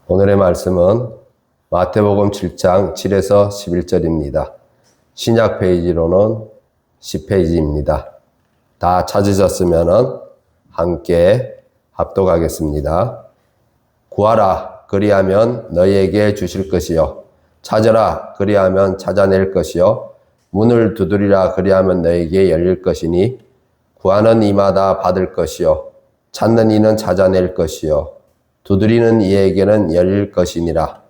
오늘의 말씀은 마태복음 7장 7에서 11절입니다. 신약 페이지로는 10페이지입니다. 다 찾으셨으면 함께 합독하겠습니다. 구하라 그리하면 너희에게 주실 것이요 찾으라 그리하면 찾아낼 것이요 문을 두드리라 그리하면 너희에게 열릴 것이니 구하는 이마다 받을 것이요 찾는 이는 찾아낼 것이요 두드리는 이에게는 열릴 것이니라.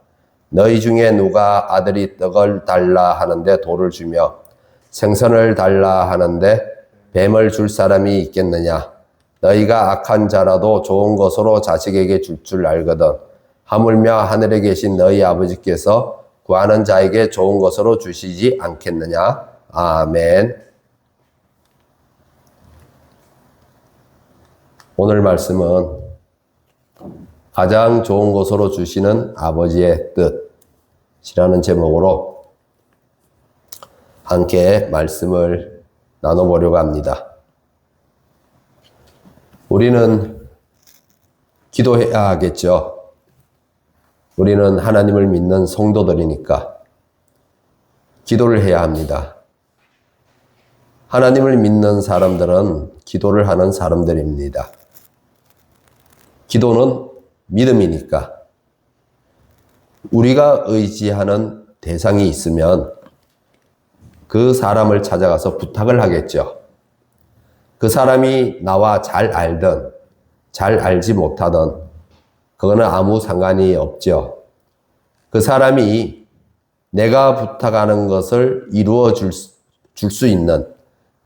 너희 중에 누가 아들이 떡을 달라 하는데 돌을 주며 생선을 달라 하는데 뱀을 줄 사람이 있겠느냐. 너희가 악한 자라도 좋은 것으로 자식에게 줄 줄 알거든. 하물며 하늘에 계신 너희 아버지께서 구하는 자에게 좋은 것으로 주시지 않겠느냐. 아멘. 오늘 말씀은 가장 좋은 것으로 주시는 아버지의 뜻이라는 제목으로 함께 말씀을 나눠보려고 합니다. 우리는 기도해야 하겠죠. 우리는 하나님을 믿는 성도들이니까 기도를 해야 합니다. 하나님을 믿는 사람들은 기도를 하는 사람들입니다. 기도는 믿음이니까 우리가 의지하는 대상이 있으면 그 사람을 찾아가서 부탁을 하겠죠. 그 사람이 나와 잘 알든 잘 알지 못하든 그거는 아무 상관이 없죠. 그 사람이 내가 부탁하는 것을 이루어 줄 수 있는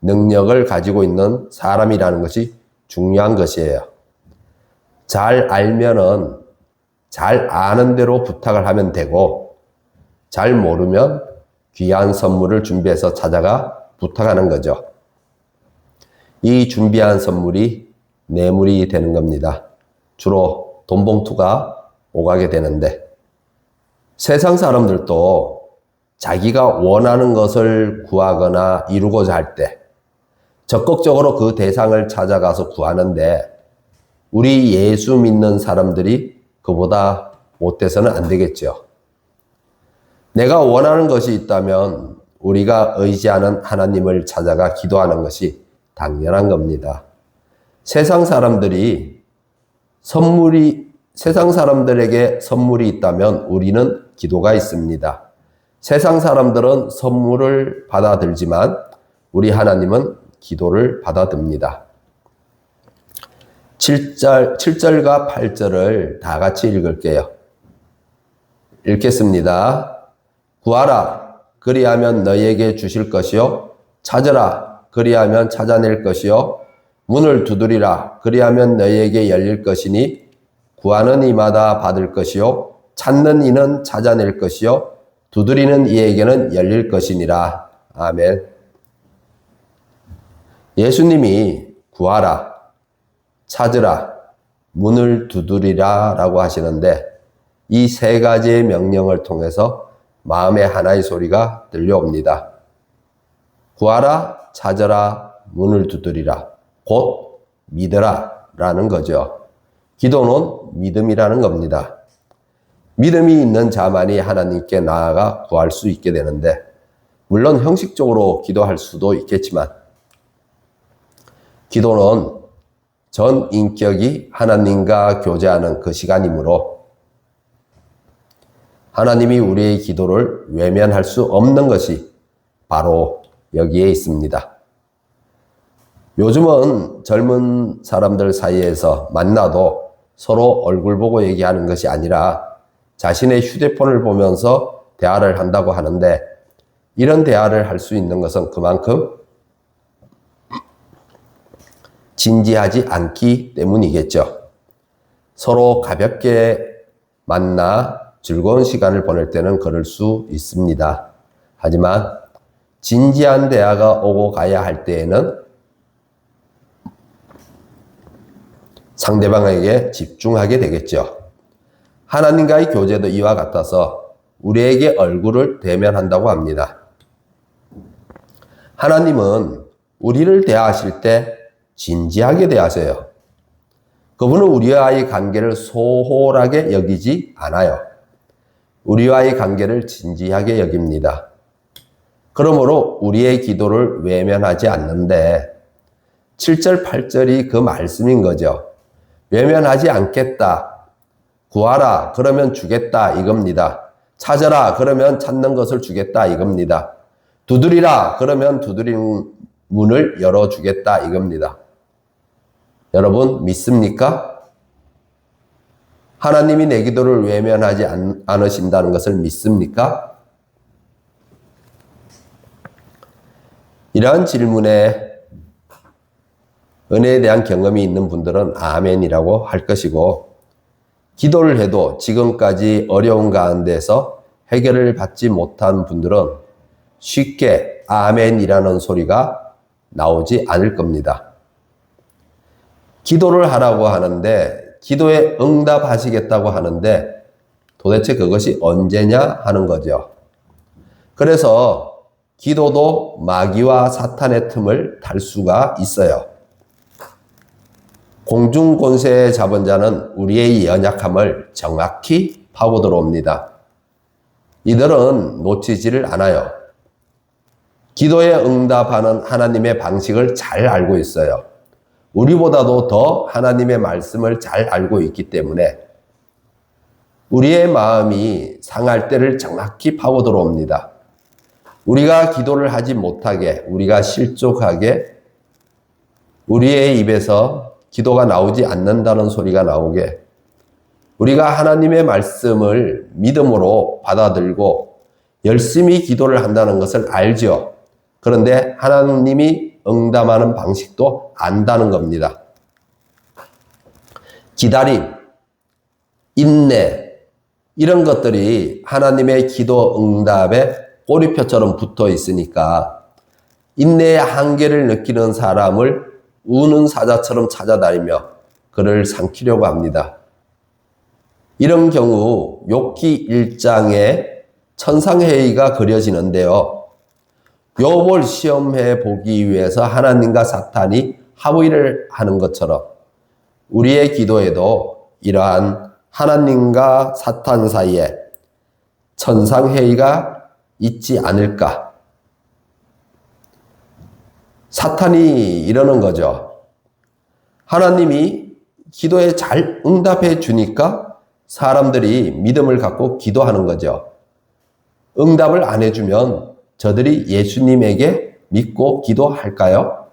능력을 가지고 있는 사람이라는 것이 중요한 것이에요. 잘 알면은 잘 아는 대로 부탁을 하면 되고 잘 모르면 귀한 선물을 준비해서 찾아가 부탁하는 거죠. 이 준비한 선물이 뇌물이 되는 겁니다. 주로 돈봉투가 오가게 되는데 세상 사람들도 자기가 원하는 것을 구하거나 이루고자 할 때 적극적으로 그 대상을 찾아가서 구하는데 우리 예수 믿는 사람들이 그보다 못돼서는 안 되겠죠. 내가 원하는 것이 있다면 우리가 의지하는 하나님을 찾아가 기도하는 것이 당연한 겁니다. 세상 사람들에게 선물이 있다면 우리는 기도가 있습니다. 세상 사람들은 선물을 받아들지만 우리 하나님은 기도를 받아듭니다. 7절과 8절을 다 같이 읽을게요. 읽겠습니다. 구하라 그리하면 너희에게 주실 것이요 찾으라 그리하면 찾아낼 것이요 문을 두드리라 그리하면 너희에게 열릴 것이니 구하는 이마다 받을 것이요 찾는 이는 찾아낼 것이요 두드리는 이에게는 열릴 것이니라. 아멘. 예수님이 구하라 찾으라, 문을 두드리라 라고 하시는데 이 세 가지의 명령을 통해서 마음의 하나의 소리가 들려옵니다. 구하라, 찾으라, 문을 두드리라. 곧 믿으라 라는 거죠. 기도는 믿음이라는 겁니다. 믿음이 있는 자만이 하나님께 나아가 구할 수 있게 되는데 물론 형식적으로 기도할 수도 있겠지만 기도는 전 인격이 하나님과 교제하는 그 시간이므로 하나님이 우리의 기도를 외면할 수 없는 것이 바로 여기에 있습니다. 요즘은 젊은 사람들 사이에서 만나도 서로 얼굴 보고 얘기하는 것이 아니라 자신의 휴대폰을 보면서 대화를 한다고 하는데 이런 대화를 할 수 있는 것은 그만큼 진지하지 않기 때문이겠죠. 서로 가볍게 만나 즐거운 시간을 보낼 때는 그럴 수 있습니다. 하지만 진지한 대화가 오고 가야 할 때에는 상대방에게 집중하게 되겠죠. 하나님과의 교제도 이와 같아서 우리에게 얼굴을 대면한다고 합니다. 하나님은 우리를 대하실 때 진지하게 대하세요. 그분은 우리와의 관계를 소홀하게 여기지 않아요. 우리와의 관계를 진지하게 여깁니다. 그러므로 우리의 기도를 외면하지 않는데 7절, 8절이 그 말씀인 거죠. 외면하지 않겠다. 구하라. 그러면 주겠다. 이겁니다. 찾아라. 그러면 찾는 것을 주겠다. 이겁니다. 두드리라. 그러면 두드리는 문을 열어주겠다. 이겁니다. 여러분 믿습니까? 하나님이 내 기도를 외면하지 않으신다는 것을 믿습니까? 이러한 질문에 은혜에 대한 경험이 있는 분들은 아멘이라고 할 것이고, 기도를 해도 지금까지 어려운 가운데서 해결을 받지 못한 분들은 쉽게 아멘이라는 소리가 나오지 않을 겁니다. 기도를 하라고 하는데, 기도에 응답하시겠다고 하는데 도대체 그것이 언제냐 하는 거죠. 그래서 기도도 마귀와 사탄의 틈을 탈 수가 있어요. 공중권세에 잡은 자는 우리의 연약함을 정확히 파고 들어옵니다. 이들은 놓치지를 않아요. 기도에 응답하는 하나님의 방식을 잘 알고 있어요. 우리보다도 더 하나님의 말씀을 잘 알고 있기 때문에 우리의 마음이 상할 때를 정확히 파고 들어옵니다. 우리가 기도를 하지 못하게, 우리가 실족하게, 우리의 입에서 기도가 나오지 않는다는 소리가 나오게, 우리가 하나님의 말씀을 믿음으로 받아들고 열심히 기도를 한다는 것을 알죠. 그런데 하나님이 응답하는 방식도 안다는 겁니다. 기다림, 인내, 이런 것들이 하나님의 기도 응답에 꼬리표처럼 붙어 있으니까 인내의 한계를 느끼는 사람을 우는 사자처럼 찾아다니며 그를 삼키려고 합니다. 이런 경우 욥기 1장에 천상회의가 그려지는데요. 욥을 시험해 보기 위해서 하나님과 사탄이 합의를 하는 것처럼 우리의 기도에도 이러한 하나님과 사탄 사이에 천상회의가 있지 않을까. 사탄이 이러는 거죠. 하나님이 기도에 잘 응답해 주니까 사람들이 믿음을 갖고 기도하는 거죠. 응답을 안 해주면 저들이 예수님에게 믿고 기도할까요?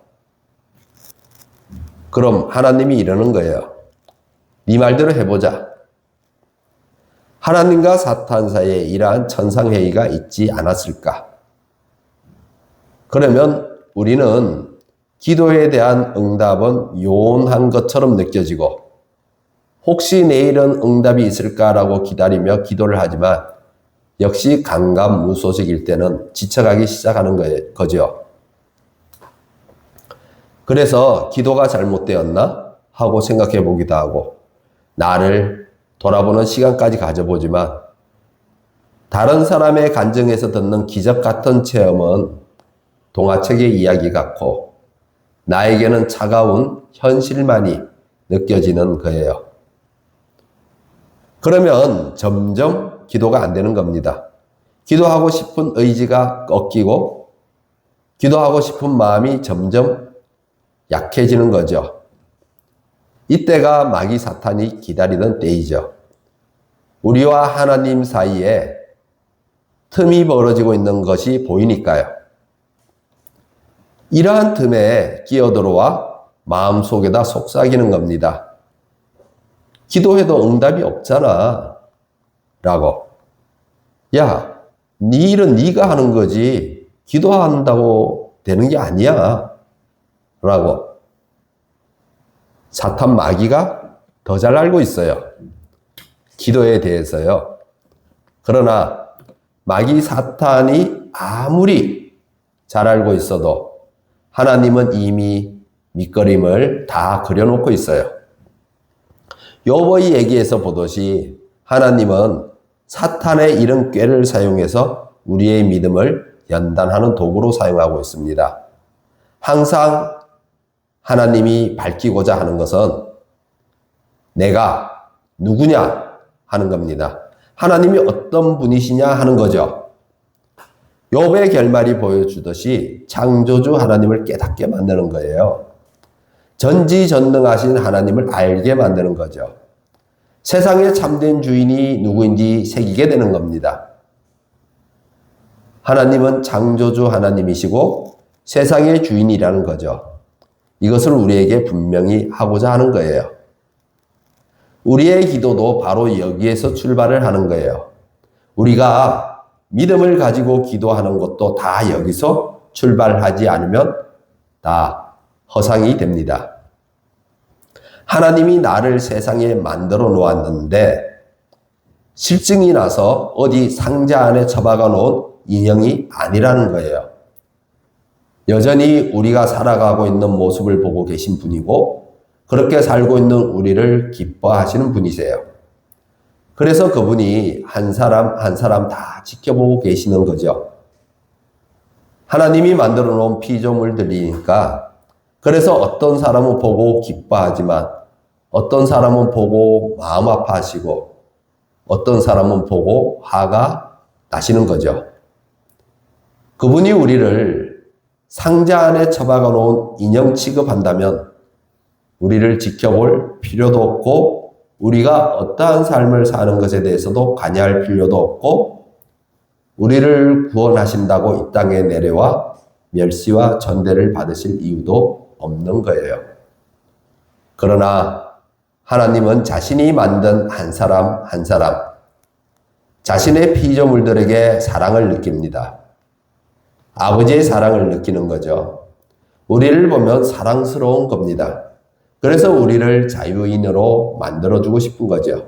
그럼 하나님이 이러는 거예요. 네 말대로 해보자. 하나님과 사탄 사이에 이러한 천상회의가 있지 않았을까? 그러면 우리는 기도에 대한 응답은 요원한 것처럼 느껴지고 혹시 내일은 응답이 있을까라고 기다리며 기도를 하지만 역시 강감무소식일 때는 지쳐가기 시작하는 거죠. 그래서 기도가 잘못되었나 하고 생각해 보기도 하고 나를 돌아보는 시간까지 가져보지만 다른 사람의 간증에서 듣는 기적 같은 체험은 동화책의 이야기 같고 나에게는 차가운 현실만이 느껴지는 거예요. 그러면 점점 기도가 안 되는 겁니다. 기도하고 싶은 의지가 꺾이고 기도하고 싶은 마음이 점점 약해지는 거죠. 이때가 마귀 사탄이 기다리던 때이죠. 우리와 하나님 사이에 틈이 벌어지고 있는 것이 보이니까요. 이러한 틈에 끼어들어와 마음속에다 속삭이는 겁니다. 기도해도 응답이 없잖아. 라고. 야, 네 일은 네가 하는 거지. 기도한다고 되는 게 아니야. 라고. 사탄 마귀가 더 잘 알고 있어요. 기도에 대해서요. 그러나 마귀 사탄이 아무리 잘 알고 있어도 하나님은 이미 밑그림을 다 그려놓고 있어요. 욥의 얘기에서 보듯이 하나님은 사탄의 이런 꾀를 사용해서 우리의 믿음을 연단하는 도구로 사용하고 있습니다. 항상 하나님이 밝히고자 하는 것은 내가 누구냐 하는 겁니다. 하나님이 어떤 분이시냐 하는 거죠. 욥의 결말이 보여주듯이 창조주 하나님을 깨닫게 만드는 거예요. 전지전능하신 하나님을 알게 만드는 거죠. 세상의 참된 주인이 누구인지 새기게 되는 겁니다. 하나님은 창조주 하나님이시고 세상의 주인이라는 거죠. 이것을 우리에게 분명히 하고자 하는 거예요. 우리의 기도도 바로 여기에서 출발을 하는 거예요. 우리가 믿음을 가지고 기도하는 것도 다 여기서 출발하지 않으면 다 허상이 됩니다. 하나님이 나를 세상에 만들어 놓았는데 실증이 나서 어디 상자 안에 처박아 놓은 인형이 아니라는 거예요. 여전히 우리가 살아가고 있는 모습을 보고 계신 분이고 그렇게 살고 있는 우리를 기뻐하시는 분이세요. 그래서 그분이 한 사람 한 사람 다 지켜보고 계시는 거죠. 하나님이 만들어 놓은 피조물들이니까 그래서 어떤 사람은 보고 기뻐하지만 어떤 사람은 보고 마음 아파하시고 어떤 사람은 보고 화가 나시는 거죠. 그분이 우리를 상자 안에 처박아 놓은 인형 취급한다면 우리를 지켜볼 필요도 없고 우리가 어떠한 삶을 사는 것에 대해서도 관여할 필요도 없고 우리를 구원하신다고 이 땅에 내려와 멸시와 전대를 받으실 이유도 없는 거예요. 그러나 하나님은 자신이 만든 한 사람 한 사람 자신의 피조물들에게 사랑을 느낍니다. 아버지의 사랑을 느끼는 거죠. 우리를 보면 사랑스러운 겁니다. 그래서 우리를 자유인으로 만들어주고 싶은 거죠.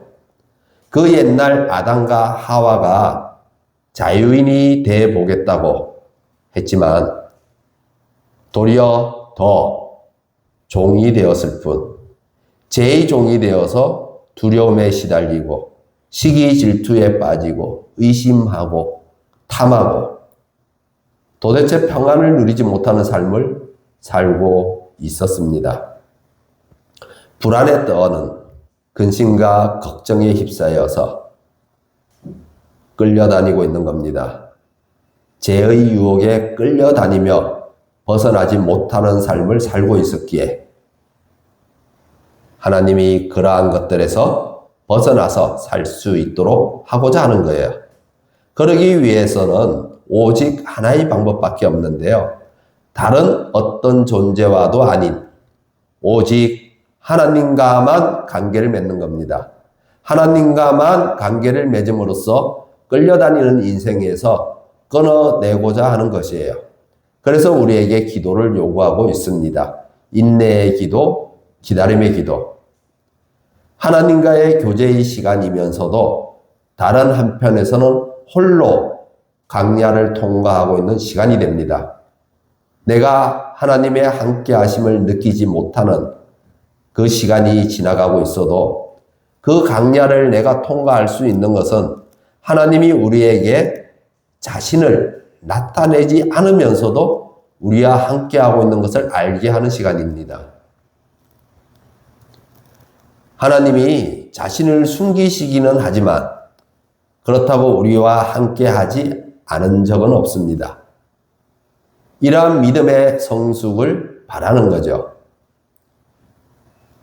그 옛날 아담과 하와가 자유인이 돼 보겠다고 했지만 도리어 더 종이 되었을 뿐, 제 종이 되어서 두려움에 시달리고 시기 질투에 빠지고 의심하고 탐하고 도대체 평안을 누리지 못하는 삶을 살고 있었습니다. 불안에 떠는 근심과 걱정에 휩싸여서 끌려다니고 있는 겁니다. 죄의 유혹에 끌려다니며 벗어나지 못하는 삶을 살고 있었기에 하나님이 그러한 것들에서 벗어나서 살 수 있도록 하고자 하는 거예요. 그러기 위해서는 오직 하나의 방법밖에 없는데요. 다른 어떤 존재와도 아닌 오직 하나님과만 관계를 맺는 겁니다. 하나님과만 관계를 맺음으로써 끌려다니는 인생에서 끊어내고자 하는 것이에요. 그래서 우리에게 기도를 요구하고 있습니다. 인내의 기도, 기다림의 기도. 하나님과의 교제의 시간이면서도 다른 한편에서는 홀로 광야를 통과하고 있는 시간이 됩니다. 내가 하나님의 함께 하심을 느끼지 못하는 그 시간이 지나가고 있어도 그 광야를 내가 통과할 수 있는 것은 하나님이 우리에게 자신을 나타내지 않으면서도 우리와 함께하고 있는 것을 알게 하는 시간입니다. 하나님이 자신을 숨기시기는 하지만 그렇다고 우리와 함께하지 않은 적은 없습니다. 이러한 믿음의 성숙을 바라는 거죠.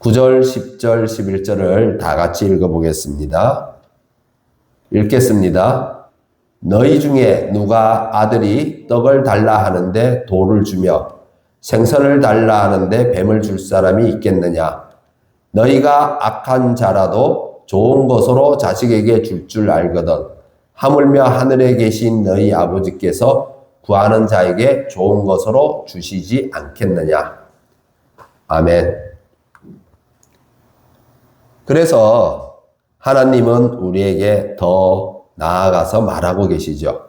9절, 10절, 11절을 다 같이 읽어보겠습니다. 읽겠습니다. 너희 중에 누가 아들이 떡을 달라 하는데 돌을 주며 생선을 달라 하는데 뱀을 줄 사람이 있겠느냐? 너희가 악한 자라도 좋은 것으로 자식에게 줄 알거든 하물며 하늘에 계신 너희 아버지께서 구하는 자에게 좋은 것으로 주시지 않겠느냐? 아멘. 그래서 하나님은 우리에게 더 나아가서 말하고 계시죠.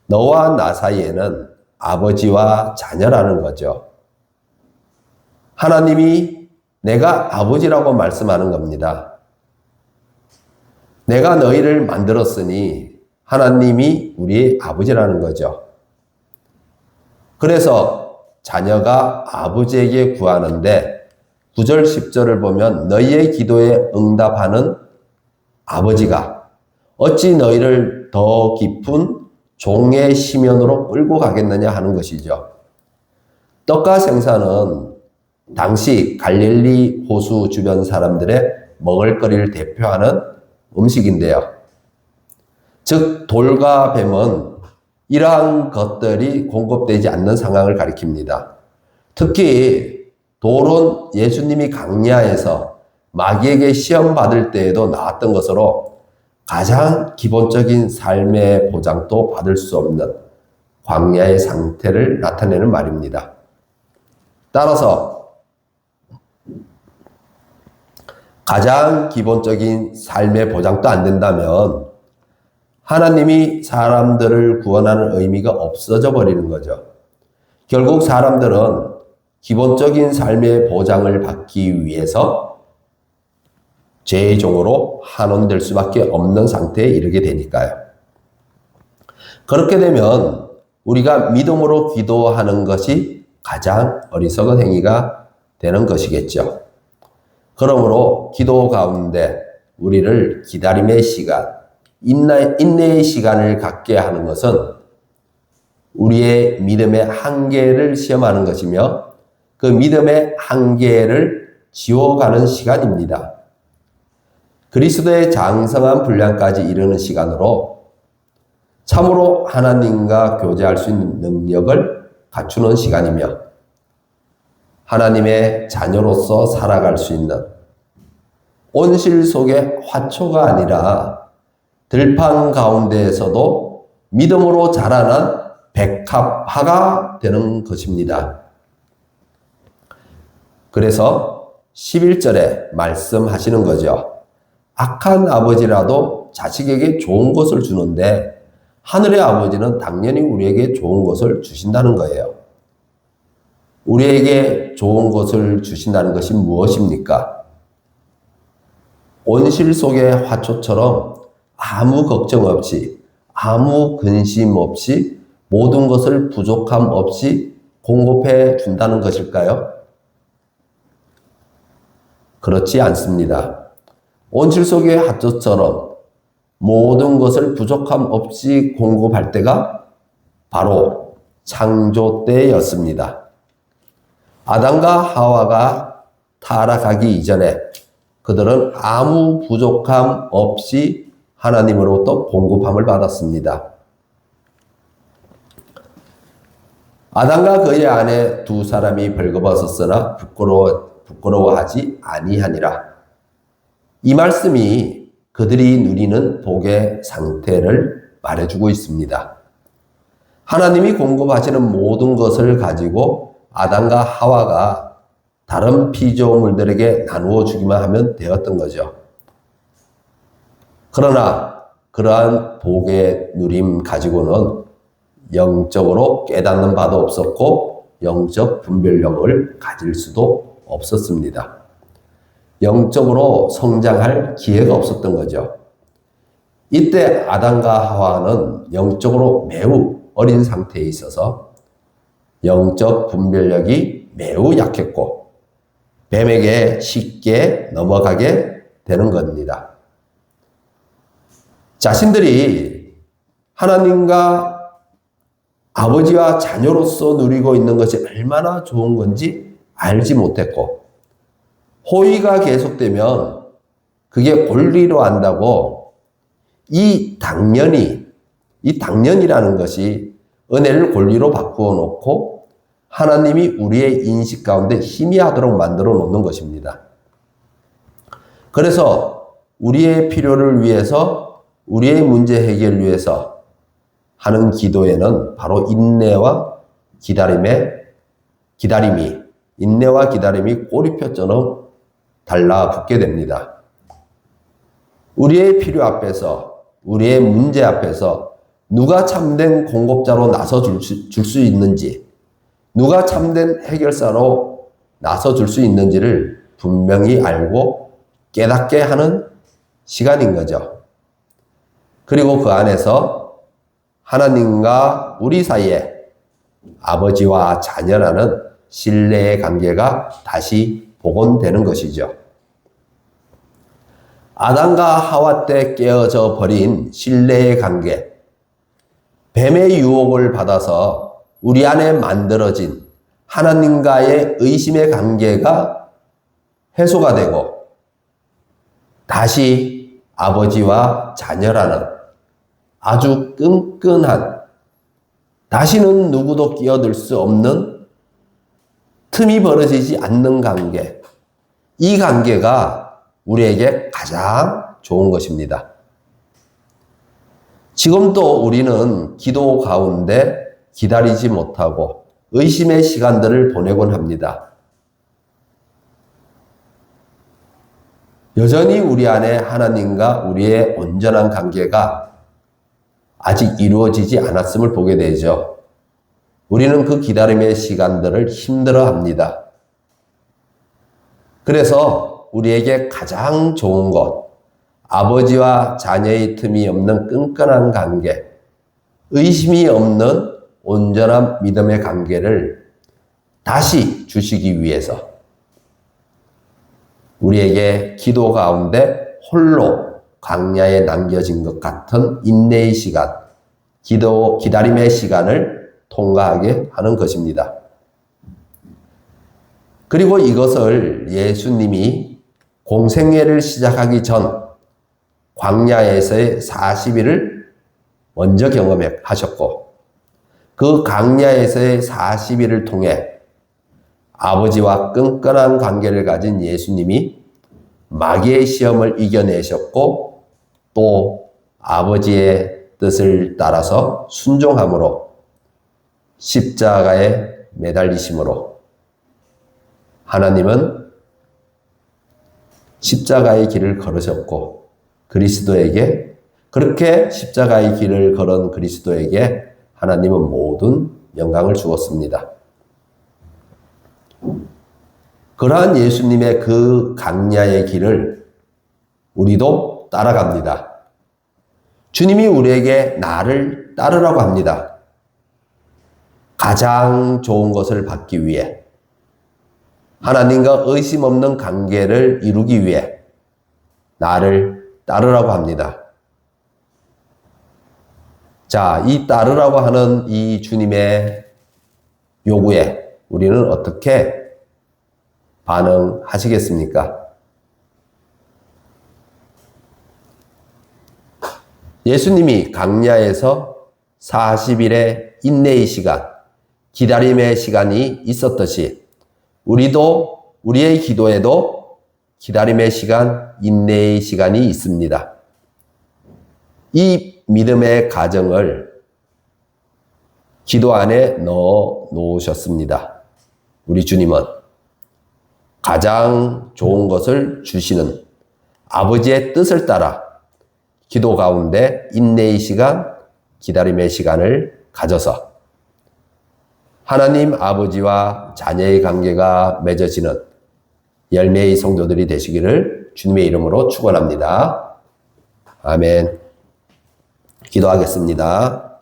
너와 나 사이에는 아버지와 자녀라는 거죠. 하나님이 내가 아버지라고 말씀하는 겁니다. 내가 너희를 만들었으니 하나님이 우리의 아버지라는 거죠. 그래서 자녀가 아버지에게 구하는데 9절, 10절을 보면 너희의 기도에 응답하는 아버지가 어찌 너희를 더 깊은 종의 시면으로 끌고 가겠느냐 하는 것이죠. 떡과 생선은 당시 갈릴리 호수 주변 사람들의 먹을거리를 대표하는 음식인데요. 즉 돌과 뱀은 이러한 것들이 공급되지 않는 상황을 가리킵니다. 특히 돌은 예수님이 광야에서 마귀에게 시험 받을 때에도 나왔던 것으로 가장 기본적인 삶의 보장도 받을 수 없는 광야의 상태를 나타내는 말입니다. 따라서 가장 기본적인 삶의 보장도 안 된다면 하나님이 사람들을 구원하는 의미가 없어져 버리는 거죠. 결국 사람들은 기본적인 삶의 보장을 받기 위해서 죄의 종으로 환원될 수밖에 없는 상태에 이르게 되니까요. 그렇게 되면 우리가 믿음으로 기도하는 것이 가장 어리석은 행위가 되는 것이겠죠. 그러므로 기도 가운데 우리를 기다림의 시간, 인내의 시간을 갖게 하는 것은 우리의 믿음의 한계를 시험하는 것이며 그 믿음의 한계를 지워가는 시간입니다. 그리스도의 장성한 분량까지 이르는 시간으로 참으로 하나님과 교제할 수 있는 능력을 갖추는 시간이며 하나님의 자녀로서 살아갈 수 있는 온실 속의 화초가 아니라 들판 가운데에서도 믿음으로 자라난 백합화가 되는 것입니다. 그래서 11절에 말씀하시는 거죠. 악한 아버지라도 자식에게 좋은 것을 주는데 하늘의 아버지는 당연히 우리에게 좋은 것을 주신다는 거예요. 우리에게 좋은 것을 주신다는 것이 무엇입니까? 온실 속의 화초처럼 아무 걱정 없이, 아무 근심 없이 모든 것을 부족함 없이 공급해 준다는 것일까요? 그렇지 않습니다. 온실 속의 화초처럼 모든 것을 부족함 없이 공급할 때가 바로 창조 때였습니다. 아담과 하와가 타락하기 이전에 그들은 아무 부족함 없이 하나님으로부터 공급함을 받았습니다. 아담과 그의 아내 두 사람이 벌거벗었으나 부끄러워하지 아니하니라. 이 말씀이 그들이 누리는 복의 상태를 말해주고 있습니다. 하나님이 공급하시는 모든 것을 가지고 아담과 하와가 다른 피조물들에게 나누어 주기만 하면 되었던 거죠. 그러나 그러한 복의 누림 가지고는 영적으로 깨닫는 바도 없었고 영적 분별력을 가질 수도 없었습니다. 영적으로 성장할 기회가 없었던 거죠. 이때 아담과 하와는 영적으로 매우 어린 상태에 있어서 영적 분별력이 매우 약했고 뱀에게 쉽게 넘어가게 되는 겁니다. 자신들이 하나님과 아버지와 자녀로서 누리고 있는 것이 얼마나 좋은 건지 알지 못했고 호의가 계속되면 그게 권리로 안다고 이 당연이라는 것이 은혜를 권리로 바꾸어 놓고 하나님이 우리의 인식 가운데 희미하도록 만들어 놓는 것입니다. 그래서 우리의 필요를 위해서 우리의 문제 해결을 위해서 하는 기도에는 바로 인내와 기다림이 꼬리표처럼 달라붙게 됩니다. 우리의 필요 앞에서, 우리의 문제 앞에서 누가 참된 공급자로 나서 줄 수 있는지, 누가 참된 해결사로 나서 줄 수 있는지를 분명히 알고 깨닫게 하는 시간인 거죠. 그리고 그 안에서 하나님과 우리 사이에 아버지와 자녀라는 신뢰의 관계가 다시 복원되는 것이죠. 아담과 하와 때 깨어져 버린 신뢰의 관계, 뱀의 유혹을 받아서 우리 안에 만들어진 하나님과의 의심의 관계가 해소가 되고 다시 아버지와 자녀라는 아주 끈끈한, 다시는 누구도 끼어들 수 없는, 틈이 벌어지지 않는 관계, 이 관계가 우리에게 가장 좋은 것입니다. 지금도 우리는 기도 가운데 기다리지 못하고 의심의 시간들을 보내곤 합니다. 여전히 우리 안에 하나님과 우리의 온전한 관계가 아직 이루어지지 않았음을 보게 되죠. 우리는 그 기다림의 시간들을 힘들어합니다. 그래서 우리에게 가장 좋은 것, 아버지와 자녀의 틈이 없는 끈끈한 관계, 의심이 없는 온전한 믿음의 관계를 다시 주시기 위해서 우리에게 기도 가운데 홀로 광야에 남겨진 것 같은 인내의 시간, 기다림의 시간을 통과하게 하는 것입니다. 그리고 이것을 예수님이 공생애를 시작하기 전 광야에서의 40일을 먼저 경험하셨고, 그 광야에서의 40일을 통해 아버지와 끈끈한 관계를 가진 예수님이 마귀의 시험을 이겨내셨고, 또 아버지의 뜻을 따라서 순종함으로 십자가에 매달리심으로 하나님은 십자가의 길을 걸으셨고, 그리스도에게, 그렇게 십자가의 길을 걸은 그리스도에게 하나님은 모든 영광을 주었습니다. 그러한 예수님의 그 광야의 길을 우리도 따라갑니다. 주님이 우리에게 나를 따르라고 합니다. 가장 좋은 것을 받기 위해, 하나님과 의심 없는 관계를 이루기 위해 나를 따르라고 합니다. 자, 이 따르라고 하는 이 주님의 요구에 우리는 어떻게 반응하시겠습니까? 예수님이 광야에서 40일의 인내의 시간, 기다림의 시간이 있었듯이 우리도 우리의 기도에도 기다림의 시간, 인내의 시간이 있습니다. 이 믿음의 가정을 기도 안에 넣어 놓으셨습니다. 우리 주님은 가장 좋은 것을 주시는 아버지의 뜻을 따라 기도 가운데 인내의 시간, 기다림의 시간을 가져서 하나님 아버지와 자녀의 관계가 맺어지는 열매의 성도들이 되시기를 주님의 이름으로 축원합니다. 아멘. 기도하겠습니다.